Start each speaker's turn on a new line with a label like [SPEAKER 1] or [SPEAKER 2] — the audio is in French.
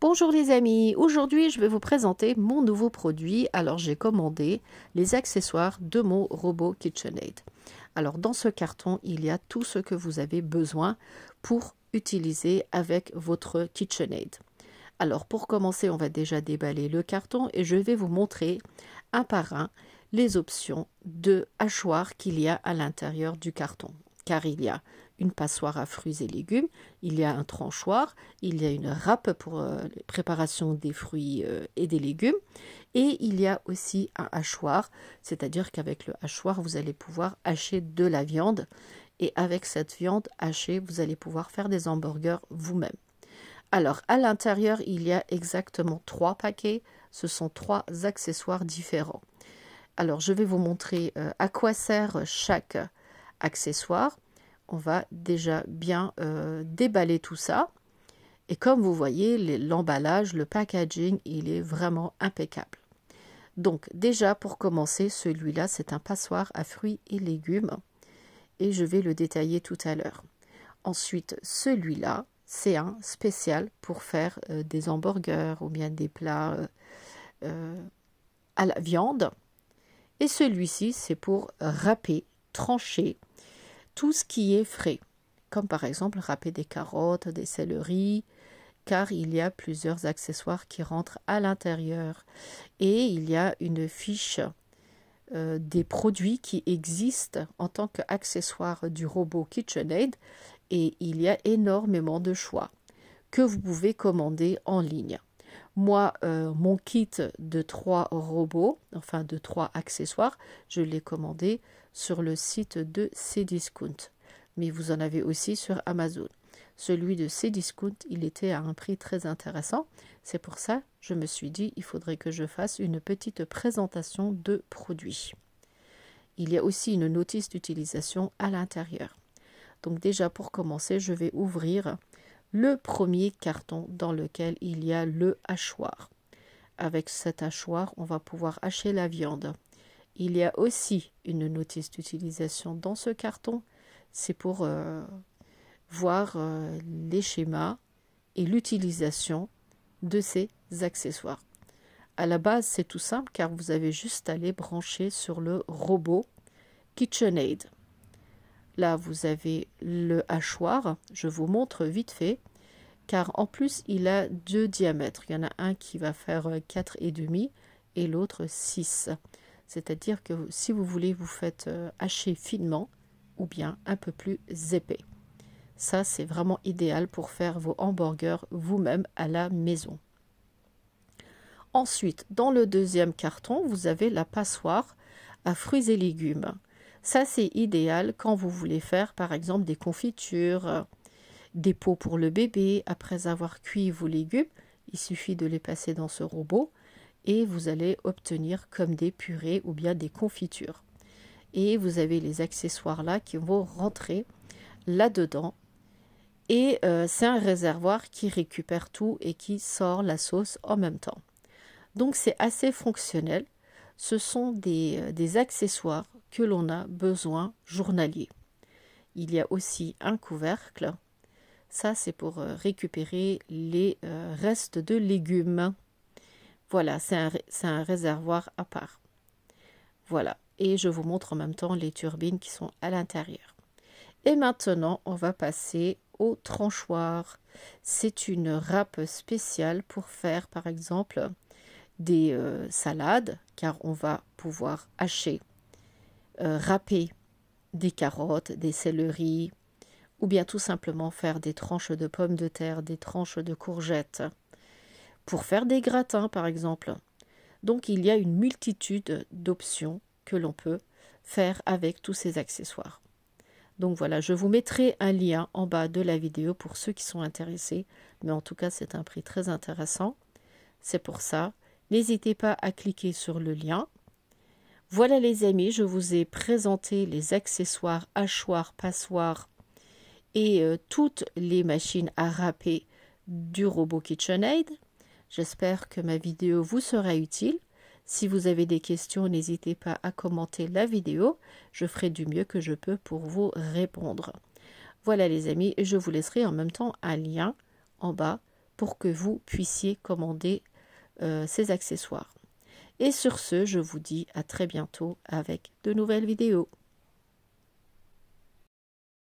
[SPEAKER 1] Bonjour les amis, aujourd'hui je vais vous présenter mon nouveau produit. Alors j'ai commandé les accessoires de mon robot KitchenAid. Alors dans ce carton, il y a tout ce que vous avez besoin pour utiliser avec votre KitchenAid. Alors pour commencer, on va déjà déballer le carton et je vais vous montrer un par un les options de hachoir qu'il y a à l'intérieur du carton. Car il y a une passoire à fruits et légumes, il y a un tranchoir, il y a une râpe pour la préparation des fruits et des légumes, et il y a aussi un hachoir, c'est-à-dire qu'avec le hachoir, vous allez pouvoir hacher de la viande, et avec cette viande hachée, vous allez pouvoir faire des hamburgers vous-même. Alors, à l'intérieur, il y a exactement 3 paquets, ce sont 3 accessoires différents. Alors, je vais vous montrer à quoi sert chaque accessoire. On va déjà bien déballer tout ça. Et comme vous voyez, l'emballage, le packaging, il est vraiment impeccable. Donc déjà pour commencer, celui-là, c'est un passoire à fruits et légumes. Et je vais le détailler tout à l'heure. Ensuite, celui-là, c'est un spécial pour faire des hamburgers ou bien des plats à la viande. Et celui-ci, c'est pour râper, trancher tout ce qui est frais, comme par exemple râper des carottes, des céleris, car il y a plusieurs accessoires qui rentrent à l'intérieur. Et il y a une fiche des produits qui existent en tant qu'accessoires du robot KitchenAid, et il y a énormément de choix que vous pouvez commander en ligne. Moi, mon kit de 3 robots, enfin de 3 accessoires, je l'ai commandé sur le site de Cdiscount. Mais vous en avez aussi sur Amazon. Celui de Cdiscount, il était à un prix très intéressant. C'est pour ça que je me suis dit, il faudrait que je fasse une petite présentation de produits. Il y a aussi une notice d'utilisation à l'intérieur. Donc déjà pour commencer, je vais ouvrir le premier carton dans lequel il y a le hachoir. Avec cet hachoir, on va pouvoir hacher la viande. Il y a aussi une notice d'utilisation dans ce carton. C'est pour voir les schémas et l'utilisation de ces accessoires. À la base, c'est tout simple car vous avez juste à les brancher sur le robot KitchenAid. Là, vous avez le hachoir. Je vous montre vite fait, car en plus, il a 2 diamètres. Il y en a un qui va faire 4,5 et l'autre 6. C'est-à-dire que si vous voulez, vous faites hacher finement ou bien un peu plus épais. Ça, c'est vraiment idéal pour faire vos hamburgers vous-même à la maison. Ensuite, dans le deuxième carton, vous avez la passoire à fruits et légumes. Ça, c'est idéal quand vous voulez faire, par exemple, des confitures, des pots pour le bébé. Après avoir cuit vos légumes, il suffit de les passer dans ce robot et vous allez obtenir comme des purées ou bien des confitures. Et vous avez les accessoires là qui vont rentrer là-dedans. Et c'est un réservoir qui récupère tout et qui sort la sauce en même temps. Donc c'est assez fonctionnel. Ce sont des accessoires que l'on a besoin journalier. Il y a aussi un couvercle. Ça, c'est pour récupérer les restes de légumes. Voilà, c'est un réservoir à part. Voilà, et je vous montre en même temps les turbines qui sont à l'intérieur. Et maintenant, on va passer au tranchoir. C'est une râpe spéciale pour faire, par exemple, des salades, car on va pouvoir hacher, râper des carottes, des céleris, ou bien tout simplement faire des tranches de pommes de terre, des tranches de courgettes, pour faire des gratins par exemple. Donc il y a une multitude d'options que l'on peut faire avec tous ces accessoires. Donc voilà, je vous mettrai un lien en bas de la vidéo pour ceux qui sont intéressés, mais en tout cas c'est un prix très intéressant. C'est pour ça, n'hésitez pas à cliquer sur le lien. Voilà les amis, je vous ai présenté les accessoires, hachoirs, passoires et toutes les machines à râper du robot KitchenAid. J'espère que ma vidéo vous sera utile. Si vous avez des questions, n'hésitez pas à commenter la vidéo. Je ferai du mieux que je peux pour vous répondre. Voilà les amis, je vous laisserai en même temps un lien en bas pour que vous puissiez commander ces accessoires. Et sur ce, je vous dis à très bientôt avec de nouvelles vidéos.